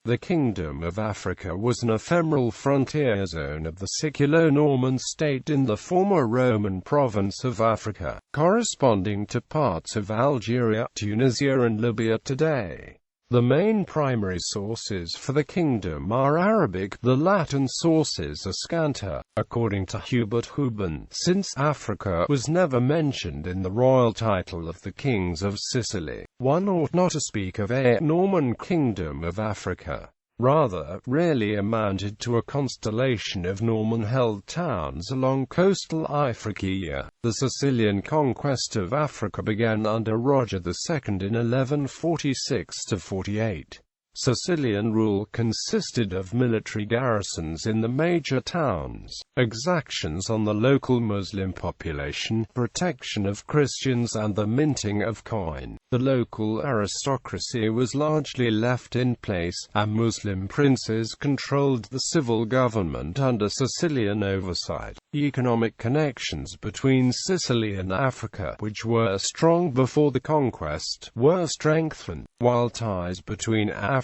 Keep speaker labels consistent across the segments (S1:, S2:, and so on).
S1: The Kingdom of Africa was an ephemeral frontier zone of the Siculo-Norman state in the former Roman province of Africa, corresponding to parts of Algeria, Tunisia and Libya today. The main primary sources for the kingdom are Arabic, the Latin sources are scanter, according to Hubert Houben, since Africa was never mentioned in the royal title of the kings of Sicily. One ought not to speak of a Norman kingdom of Africa. Rather, really amounted to a constellation of Norman-held towns along coastal Ifrīqiya. The Sicilian conquest of Africa began under Roger II in 1146–48. Sicilian rule consisted of military garrisons in the major towns, exactions on the local Muslim population, protection of Christians and the minting of coin. The local aristocracy was largely left in place, and Muslim princes controlled the civil government under Sicilian oversight. Economic connections between Sicily and Africa, which were strong before the conquest, were strengthened, while ties between Africa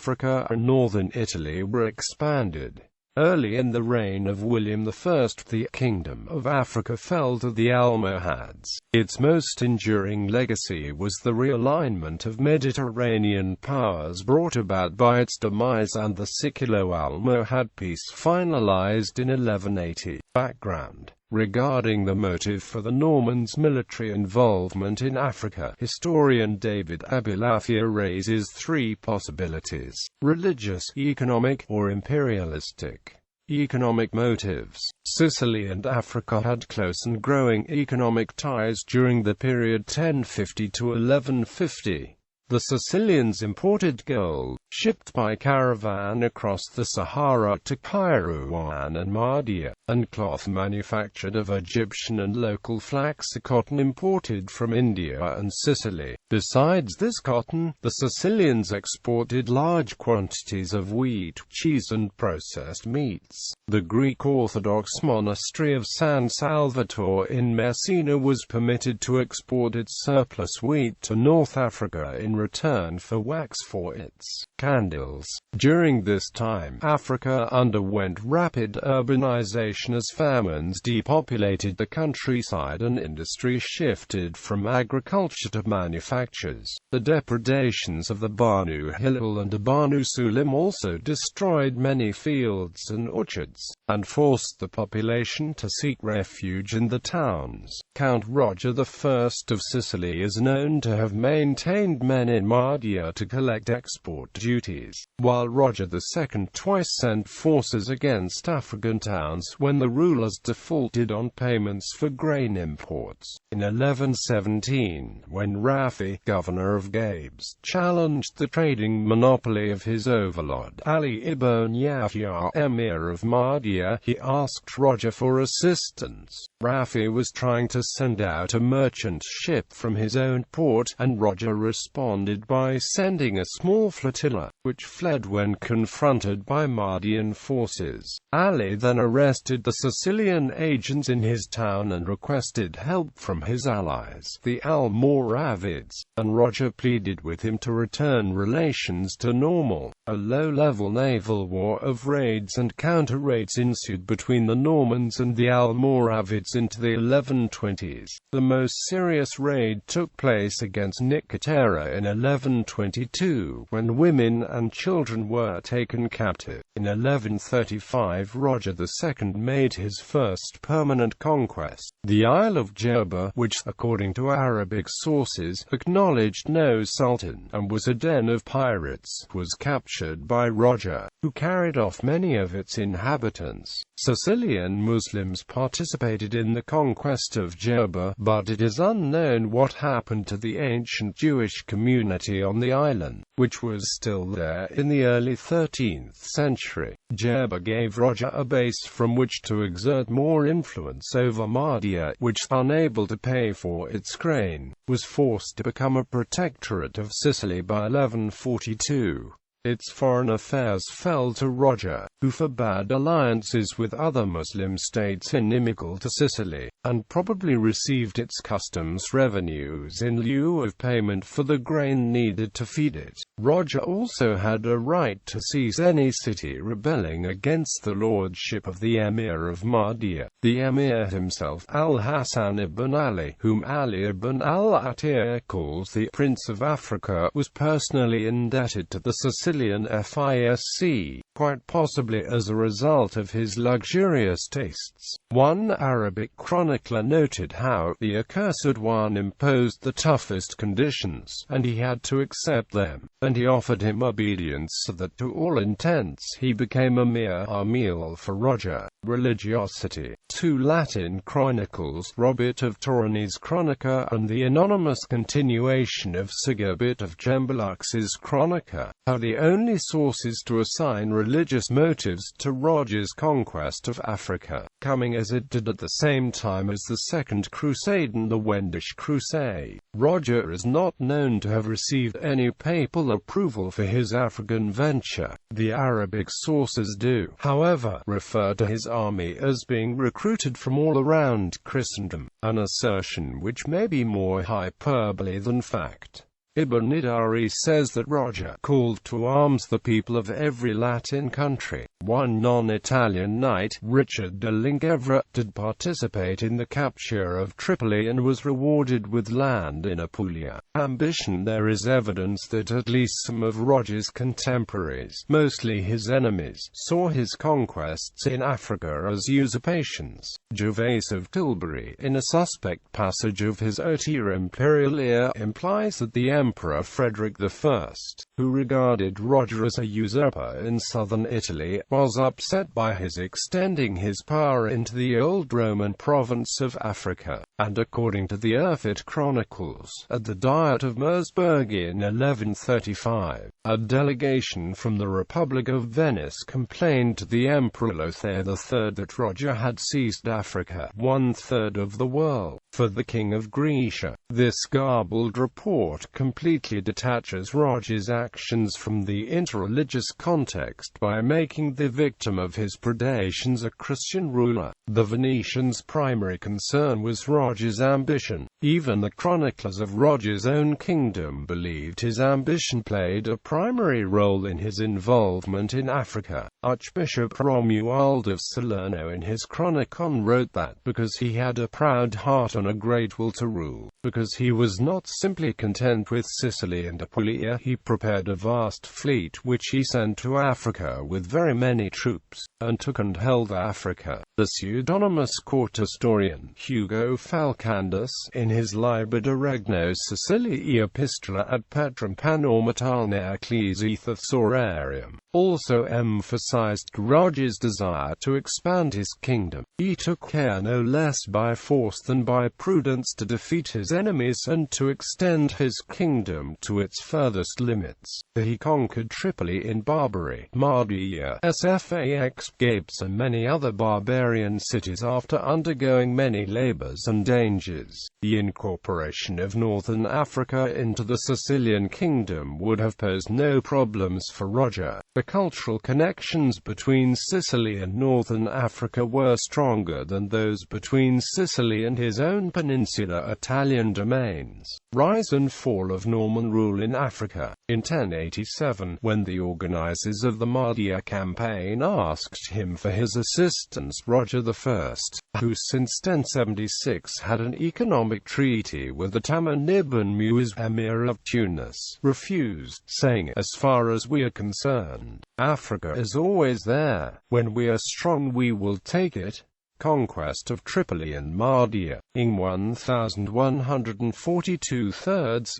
S1: and northern Italy were expanded. Early in the reign of William I, the Kingdom of Africa fell to the Almohads. Its most enduring legacy was the realignment of Mediterranean powers brought about by its demise and the Siculo-Almohad peace finalized in 1180. Background. Regarding the motive for the Normans' military involvement in Africa, historian David Abulafia raises three possibilities: religious, economic, or imperialistic. Economic motives. Sicily and Africa had close and growing economic ties during the period 1050 to 1150. The Sicilians imported gold, shipped by caravan across the Sahara to Kairouan and Mahdia, and cloth manufactured of Egyptian and local flax cotton imported from India and Sicily. Besides this cotton, the Sicilians exported large quantities of wheat, cheese and processed meats. The Greek Orthodox monastery of San Salvatore in Messina was permitted to export its surplus wheat to North Africa in return for wax for its candles. During this time, Africa underwent rapid urbanization as famines depopulated the countryside and industry shifted from agriculture to manufactures. The depredations of the Banu Hilal and the Banu Sulaim also destroyed many fields and orchards, and forced the population to seek refuge in the towns. Count Roger I of Sicily is known to have maintained men in Mahdia to collect export duties, while Roger II twice sent forces against African towns when the rulers defaulted on payments for grain imports. In 1117, when Rafi, governor of Gabes, challenged the trading monopoly of his overlord Ali ibn Yahya, emir of Mahdia, he asked Roger for assistance. Rafi was trying to send out a merchant ship from his own port, and Roger responded by sending a small flotilla, which fled when confronted by Mahdian forces. Ali then arrested the Sicilian agents in his town and requested help from his allies, the Almoravids, and Roger pleaded with him to return relations to normal. A low-level naval war of raids and counter-raids ensued between the Normans and the Almoravids into the 1120s. The most serious raid took place against Nicotera in 1122, when women and children were taken captive. In 1135, Roger II made his first permanent conquest. The Isle of Jerba, which, according to Arabic sources, acknowledged no sultan, and was a den of pirates, was captured by Roger, who carried off many of its inhabitants. Sicilian Muslims participated in the conquest of Jerba, but it is unknown what happened to the ancient Jewish community on the island, which was still there in the early 13th century. Jerba gave Roger a base from which to exert more influence over Mahdia, which, unable to pay for its grain, was forced to become a protectorate of Sicily by 1142. Its foreign affairs fell to Roger, who forbade alliances with other Muslim states inimical to Sicily. and probably received its customs revenues in lieu of payment for the grain needed to feed it. Roger also had a right to seize any city rebelling against the lordship of the Emir of Mahdia. The Emir himself, Al-Hasan ibn Ali, whom Ali ibn al-Atiyah calls the Prince of Africa, was personally indebted to the Sicilian Fisc, quite possibly as a result of his luxurious tastes. One Arabic chronicler noted how the accursed one imposed the toughest conditions, and he had to accept them, and he offered him obedience so that to all intents he became a mere meal for Roger. Religiosity. Two Latin chronicles, Robert of Tournai's Chronica and the anonymous continuation of Sigebert of Gembalux's Chronica, are the only sources to assign religious motives to Roger's conquest of Africa, coming as it did at the same time as the Second Crusade and the Wendish Crusade. Roger is not known to have received any papal approval for his African venture. The Arabic sources do, however, refer to his army as being recruited from all around Christendom, an assertion which may be more hyperbole than fact. Ibn Idari says that Roger called to arms the people of every Latin country. One non-Italian knight, Richard de Lingevre, did participate in the capture of Tripoli and was rewarded with land in Apulia. Ambition. There is evidence that at least some of Roger's contemporaries, mostly his enemies, saw his conquests in Africa as usurpations. Gervais of Tilbury, in a suspect passage of his Otia Imperialia, implies that the Emperor Frederick I, who regarded Roger as a usurper in southern Italy, was upset by his extending his power into the old Roman province of Africa, and according to the Urfit Chronicles, at the Diet of Mersburg in 1135, a delegation from the Republic of Venice complained to the Emperor Lothair III that Roger had seized Africa, one-third of the world, for the King of Grecia. This garbled report completely detaches Roger's actions from the interreligious context by making the victim of his predations a Christian ruler. The Venetians' primary concern was Roger's ambition. Even the chroniclers of Roger's own kingdom believed his ambition played a primary role in his involvement in Africa. Archbishop Romuald of Salerno in his Chronicon wrote that, because he had a proud heart and a great will to rule, because he was not simply content with Sicily and Apulia, he prepared a vast fleet which he sent to Africa with very many troops, and took and held Africa. The pseudonymous court historian Hugo Falcandus, in his Liber de Regno Sicilii Epistola ad Petrum Panormatalne Ecclesiae Thesaurarium, also emphasized Roger's desire to expand his kingdom. He took care no less by force than by prudence to defeat his enemies and to extend his kingdom to its furthest limits. He conquered Tripoli in Barbary, Mahdia, Sfax, Gabes and many other barbarian cities after undergoing many labors and dangers. The incorporation of northern Africa into the Sicilian kingdom would have posed no problems for Roger. The cultural connections between Sicily and northern Africa were stronger than those between Sicily and his own peninsular Italian domains. Rise and fall of Norman rule in Africa. In 1087, when the organizers of the Mahdia campaign asked him for his assistance, Roger I, who since 1076 had an economic treaty with the Tamim ibn Mu'izz, Emir of Tunis, refused, saying, "As far as we are concerned, Africa is always there. When we are strong we will take it." Conquest of Tripoli and Mahdia. In 1142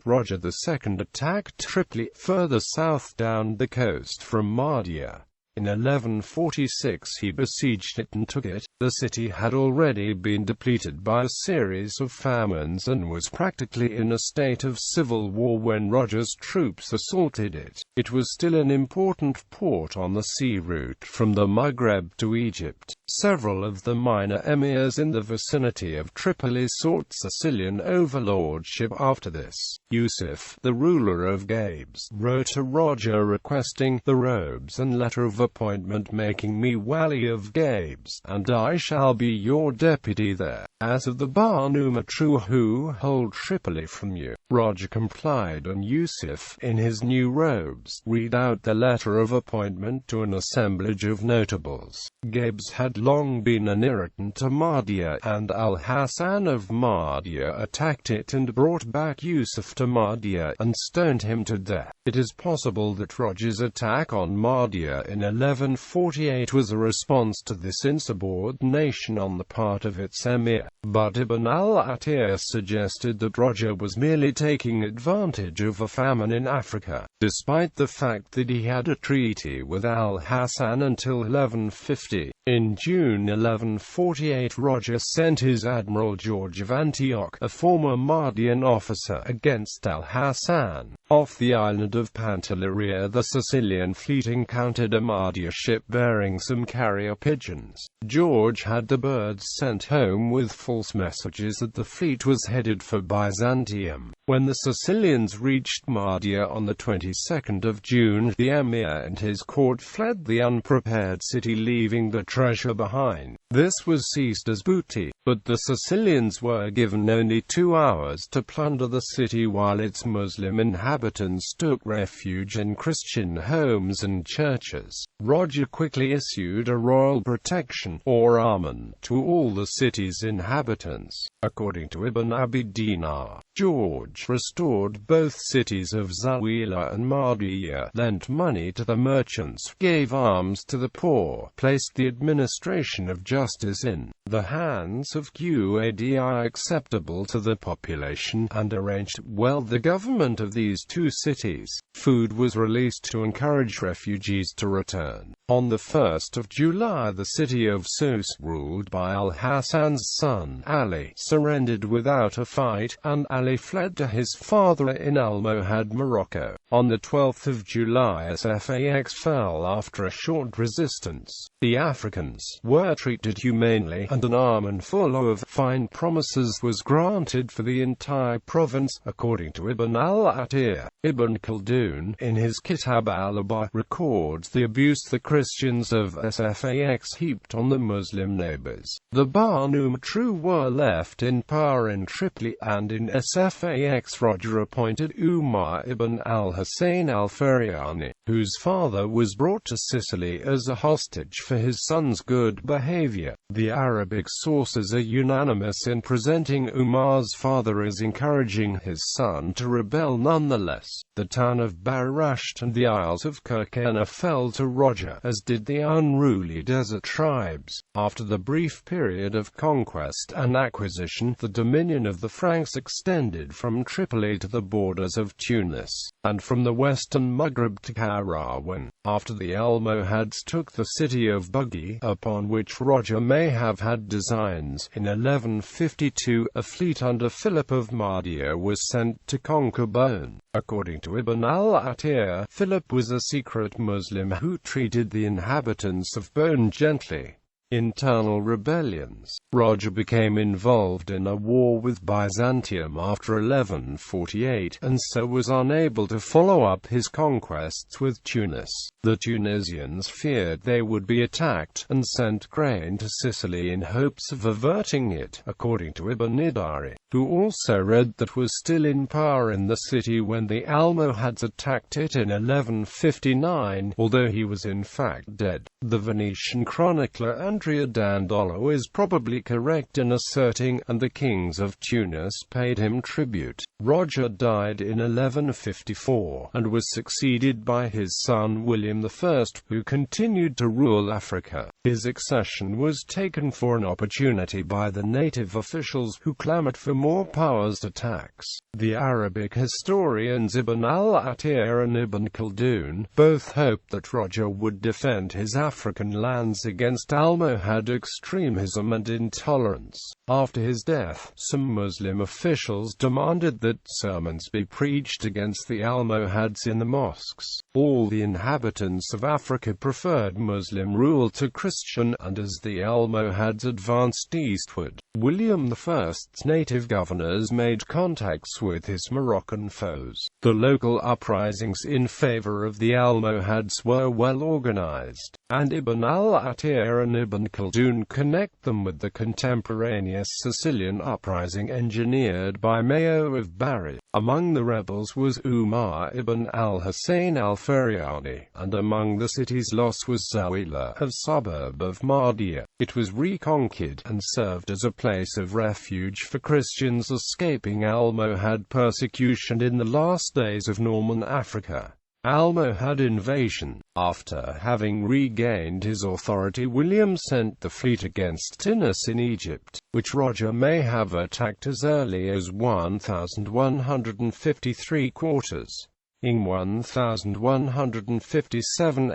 S1: Roger II attacked Tripoli, further south down the coast from Mahdia. In 1146 he besieged it and took it. The city had already been depleted by a series of famines and was practically in a state of civil war when Roger's troops assaulted it. It was still an important port on the sea route from the Maghreb to Egypt. Several of the minor emirs in the vicinity of Tripoli sought Sicilian overlordship after this. Yusuf, the ruler of Gabes, wrote to Roger requesting the robes and letter of appointment making me Wali of Gabes, and I shall be your deputy there. As of the Banu Matru who hold Tripoli from you. Roger complied, and Yusuf, in his new robes, read out the letter of appointment to an assemblage of notables. Gabes had long been an irritant to Mahdia, and Al-Hassan of Mahdia attacked it and brought back Yusuf to Mahdia, and stoned him to death. It is possible that Roger's attack on Mahdia in 1148 was a response to this insubordination on the part of its emir, but Ibn al-Athir suggested that Roger was merely taking advantage of a famine in Africa, despite the fact that he had a treaty with Al-Hassan until 1150. In June 1148, Roger sent his admiral George of Antioch, a former Mahdian officer, against Al-Hassan. Off the island of Pantelleria, the Sicilian fleet encountered a Mahdia ship bearing some carrier pigeons. George had the birds sent home with false messages that the fleet was headed for Byzantium. When the Sicilians reached Mahdia on the 22nd of June, the emir and his court fled the unprepared city, leaving the treasure behind. This was seized as booty, but the Sicilians were given only 2 hours to plunder the city, while its Muslim inhabitants took refuge in Christian homes and churches. Roger quickly issued a royal protection, or amen, to all the city's inhabitants. According to Ibn Abi Dinar, George restored both cities of Zawila and Mahdia, lent money to the merchants, gave alms to the poor, placed the administration of justice in the hands of Qadi acceptable to the population, and arranged well the government of these 2 cities. Food was released to encourage refugees to return. On the 1st of July, the city of Sousse, ruled by Al-Hassan's son Ali, surrendered without a fight, and Ali fled to his father in Almohad, Morocco. On the 12th of July, Sfax fell after a short resistance. The Africans were treated humanely, and an amen full of fine promises was granted for the entire province. According to Ibn al-Athir, Ibn Khaldun, in his Kitab al-Abai, records the abuse the Christians of Sfax heaped on the Muslim neighbors. The Banu Matru were left in power in Tripoli, and in Sfax Roger appointed Umar ibn al-Hussein al-Faryani, whose father was brought to Sicily as a hostage for his son's good behavior. The Arabic sources are unanimous in presenting Umar's father as encouraging his son to rebel nonetheless. The town of Barasht and the Isles of Kirkena fell to Roger, as did the unruly desert tribes. After the brief period of conquest and acquisition, the dominion of the Franks extended from Tripoli to the borders of Tunis, and from the western Maghreb to Kairouan. After the Almohads took the city of Bughi, upon which Roger may have had designs, in 1152, a fleet under Philip of Mahdia was sent to conquer Bone. According to Ibn al-Athir, Philip was a secret Muslim who treated the inhabitants of Bone gently. Internal rebellions. Roger became involved in a war with Byzantium after 1148, and so was unable to follow up his conquests with Tunis. The Tunisians feared they would be attacked, and sent grain to Sicily in hopes of averting it, according to Ibn Idari, who also read that was still in power in the city when the Almohads attacked it in 1159, although he was in fact dead. The Venetian chronicler Andrea Dandolo is probably correct in asserting, and the kings of Tunis paid him tribute. Roger died in 1154, and was succeeded by his son William I, who continued to rule Africa. His accession was taken for an opportunity by the native officials, who clamored for more powers to tax. The Arabic historians Ibn al-Athir and Ibn Khaldun both hoped that Roger would defend his African lands against Almohad extremism and intolerance. After his death, some Muslim officials demanded that sermons be preached against the Almohads in the mosques. All the inhabitants of Africa preferred Muslim rule to Christian, and as the Almohads advanced eastward, William I's native governors made contacts with his Moroccan foes. The local uprisings in favor of the Almohads were well organized, and Ibn al-Athir and Ibn Khaldun connect them with the contemporaneous Sicilian uprising engineered by Mayo of Bari. Among the rebels was Umar ibn al-Husayn al-Faryani, and among the city's loss was Zawila, a suburb of Mahdia. It was reconquered, and served as a place of refuge for Christians escaping Almohad persecution in the last days of Norman Africa. Almohad invasion. After having regained his authority, William sent the fleet against Tunis in Egypt, which Roger may have attacked as early as 1153 quarters. In 1157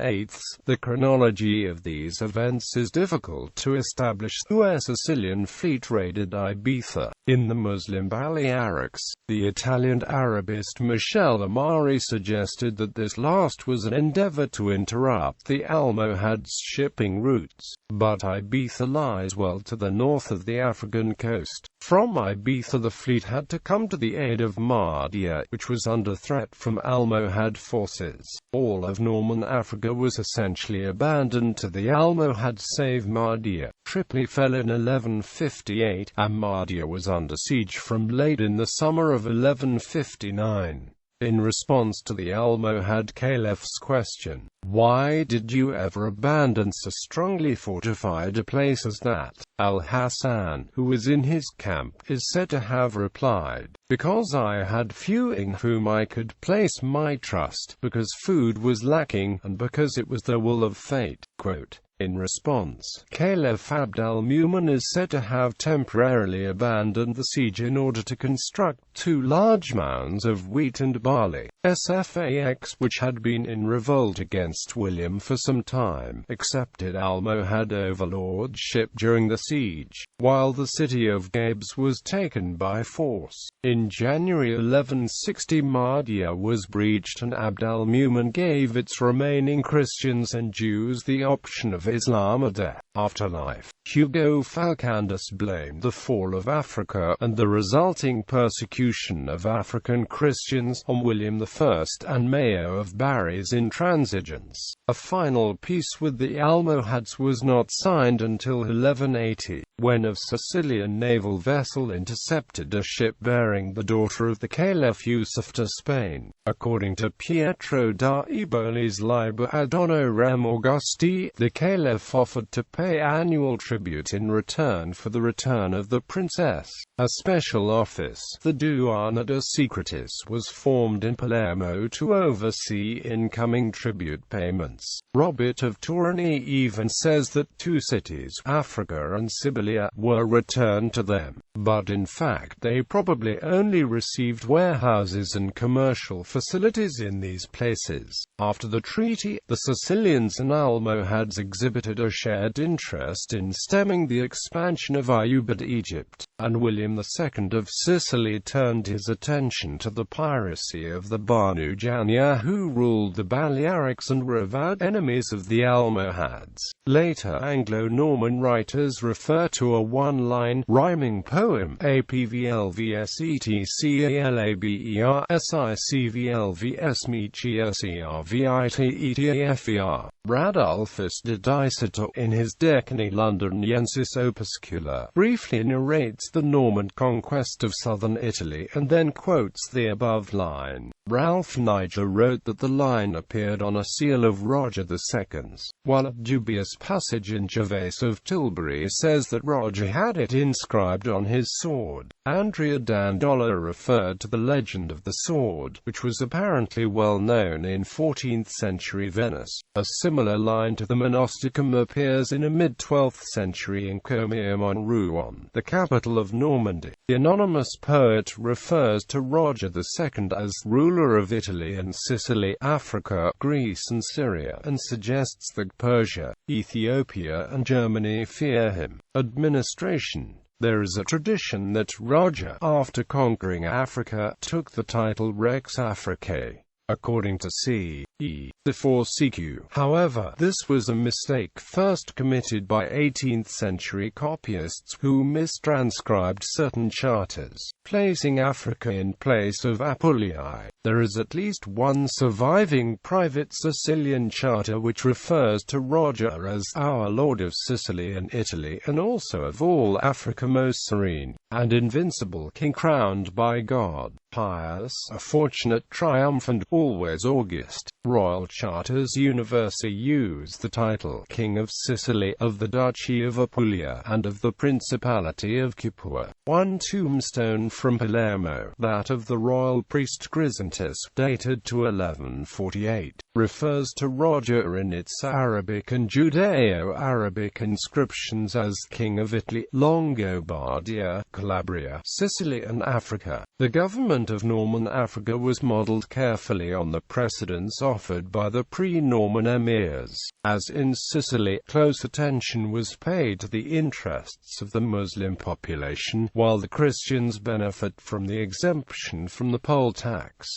S1: the chronology of these events is difficult to establish. The Sicilian fleet raided Ibiza. In the Muslim Balearics, the Italian Arabist Michel Amari suggested that this last was an endeavor to interrupt the Almohads' shipping routes, but Ibiza lies well to the north of the African coast. From Ibiza the fleet had to come to the aid of Mahdia, which was under threat from Almohad forces. All of Norman Africa was essentially abandoned to the Almohads save Mahdia. Tripoli fell in 1158, and Mahdia was under siege from late in the summer of 1159. In response to the Almohad caliph's question, "Why did you ever abandon so strongly fortified a place as that?" Al-Hassan, who was in his camp, is said to have replied, "Because I had few in whom I could place my trust, because food was lacking, and because it was the will of fate." Quote, in response, Caliph Abd al-Mumin is said to have temporarily abandoned the siege in order to construct 2 large mounds of wheat and barley. Sfax, which had been in revolt against William for some time, accepted Almohad overlordship during the siege, while the city of Gabes was taken by force. In January 1160 Mahdia was breached and Abd al-Mumin gave its remaining Christians and Jews the option of Islam or death. Afterlife. Hugo Falcandus blamed the fall of Africa, and the resulting persecution of African Christians, on William I and Mayo of Bari's intransigence. A final peace with the Almohads was not signed until 1180, when a Sicilian naval vessel intercepted a ship bearing the daughter of the Caliph Yusuf to Spain. According to Pietro da Eboli's Liber ad Honorem Augusti, the Caliph offered to pay annual tribute in return for the return of the princess. A special office, the Duana Secretis, was formed in Palermo to oversee incoming tribute payments. Robert of Tournai even says that 2 cities, Africa and Sibylla, were returned to them, but in fact they probably only received warehouses and commercial facilities in these places. After the treaty, the Sicilians and Almohads exhibited a shared interest in stemming the expansion of Ayyubid Egypt, and William II of Sicily turned his attention to the piracy of the Banu Janya, who ruled the Balearics and were avowed enemies of the Almohads. Later Anglo-Norman writers refer to a one-line, rhyming poem, apvlvsectlvsmeclvsmechserviteter. Radulfus de Diceto, in his Decani Londoniensis Opuscula, briefly narrates the Norman conquest of southern Italy, and then quotes the above line. Ralph Niger wrote that the line appeared on a seal of Roger II's, while a dubious passage in Gervase of Tilbury says that Roger had it inscribed on his sword. Andrea Dandola referred to the legend of the sword, which was apparently well known in 14th century Venice. A similar line to the Monosticum appears in a mid-12th century encomium on Rouen, the capital of Normandy. The anonymous poet refers to Roger II as ruler of Italy and Sicily, Africa, Greece and Syria, and suggests that Persia, Ethiopia and Germany fear him. Administration. There is a tradition that Roger, after conquering Africa, took the title Rex Africae, according to c.e. before Sicu. However, this was a mistake first committed by 18th-century copyists who mistranscribed certain charters, placing Africa in place of Apuliae. There is at least one surviving private Sicilian charter which refers to Roger as our Lord of Sicily and Italy, and also of all Africa most serene and invincible king crowned by God, pious, a fortunate, triumphant, always august. Royal charters universally use the title King of Sicily, of the Duchy of Apulia, and of the Principality of Capua. One tombstone from Palermo, that of the royal priest Chrysantas, dated to 1148, refers to Roger in its Arabic and Judeo-Arabic inscriptions as King of Italy, Longobardia, Calabria, Sicily and Africa. The government of Norman Africa was modelled carefully on the precedents offered by the pre-Norman emirs. As in Sicily, close attention was paid to the interests of the Muslim population, while the Christians benefit from the exemption from the poll tax.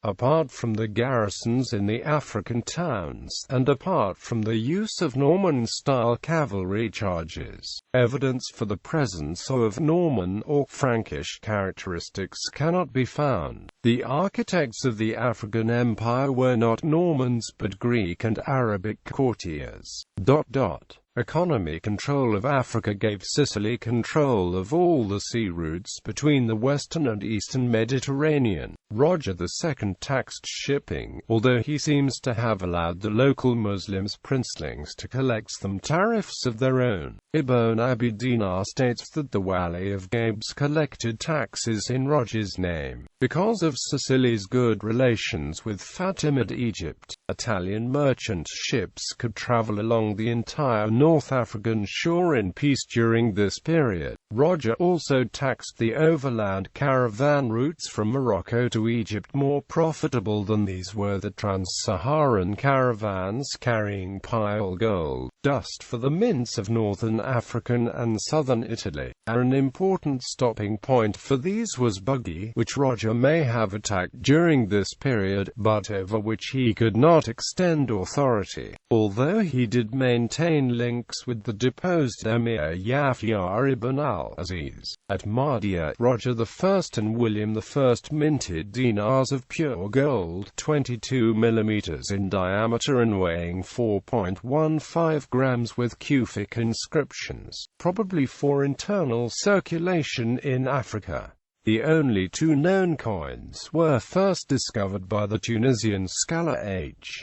S1: Apart from the garrisons in the African towns, and apart from the use of Norman-style cavalry charges, evidence for the presence of Norman or Frankish characteristics cannot be found. The architects of the African Empire were not Normans but Greek and Arabic courtiers. Economy control of Africa gave Sicily control of all the sea routes between the western and eastern Mediterranean. Roger II taxed shipping, although he seems to have allowed the local Muslims princelings to collect some tariffs of their own. Ibn Abi Dinar states that the Wali of Gabes collected taxes in Roger's name. Because of Sicily's good relations with Fatimid Egypt, Italian merchant ships could travel along the entire North African shore in peace during this period. Roger also taxed the overland caravan routes from Morocco to Egypt. More profitable than these were the trans-Saharan caravans carrying pile gold, dust for the mints of northern African and southern Italy. An important stopping point for these was Buggy, which Roger may have attacked during this period, but over which he could not extend authority, although he did maintain links with the deposed Emir Yahya ibn al-Aziz. At Mahdia, Roger I and William I minted dinars of pure gold, 22 mm in diameter and weighing 4.15 grams, with Kufic inscriptions, probably for internal circulation in Africa. The only two known coins were first discovered by the Tunisian scholar H.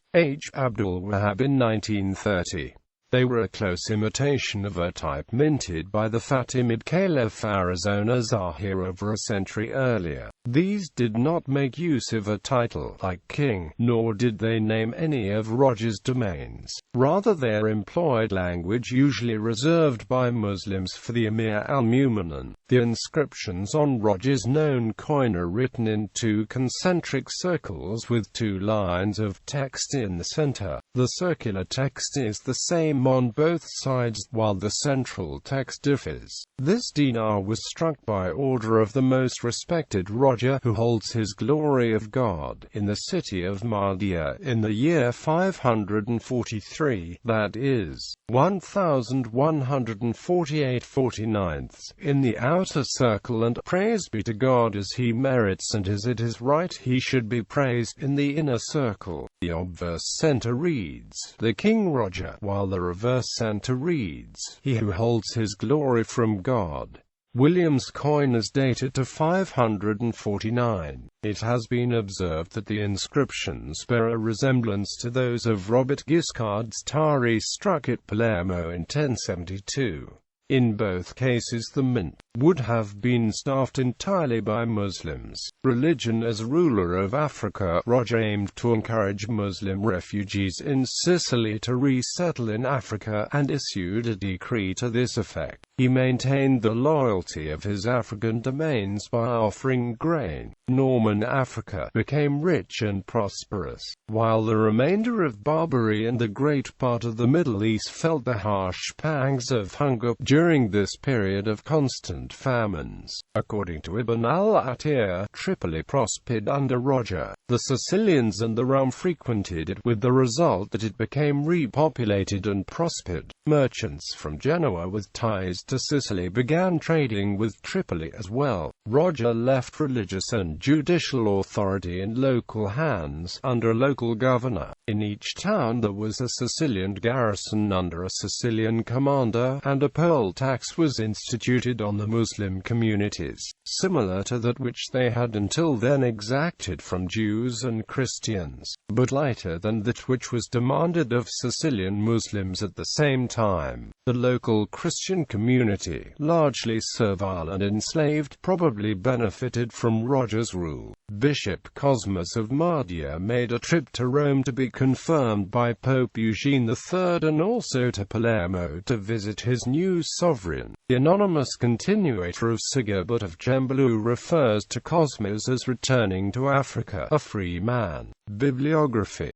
S1: Abdul Wahab in 1930. They were a close imitation of a type minted by the Fatimid Caliph Arizona Zahir over a century earlier. These did not make use of a title like king, nor did they name any of Roger's domains. Rather, they employed language usually reserved by Muslims for the Emir al-Mu'minin. The inscriptions on Roger's known coin are written in two concentric circles with two lines of text in the center. The circular text is the same on both sides, while the central text differs. This dinar was struck by order of the most respected Roger, who holds his glory of God in the city of Mahdia in the year 543, that is, 1148/49, in the outer circle, and praise be to God as he merits and as it is right he should be praised in the inner circle. The obverse center reads, "The King Roger," while the reverse center reads, "He who holds his glory from God." William's coin is dated to 549. It has been observed that the inscriptions bear a resemblance to those of Robert Guiscard's Tari struck at Palermo in 1072. In both cases the mint would have been staffed entirely by Muslims. Religion as ruler of Africa. Roger aimed to encourage Muslim refugees in Sicily to resettle in Africa, and issued a decree to this effect. He maintained the loyalty of his African domains by offering grain. Norman Africa became rich and prosperous, while the remainder of Barbary and the great part of the Middle East felt the harsh pangs of hunger. During during this period of constant famines. According to Ibn al-Athir, Tripoli prospered under Roger. The Sicilians and the realm frequented it, with the result that it became repopulated and prospered. Merchants from Genoa with ties to Sicily began trading with Tripoli as well. Roger left religious and judicial authority in local hands, under a local governor. In each town there was a Sicilian garrison under a Sicilian commander, and a poll tax was instituted on the Muslim communities, similar to that which they had until then exacted from Jews and Christians, but lighter than that which was demanded of Sicilian Muslims at the same time. The local Christian community, largely servile and enslaved, probably benefited from Roger's rule. Bishop Cosmas of Mardia made a trip to Rome to be confirmed by Pope Eugene III and also to Palermo to visit his new sovereign. The anonymous continuator of Sigebert of Gembloux refers to Cosmas as returning to Africa, a free man. Bibliography.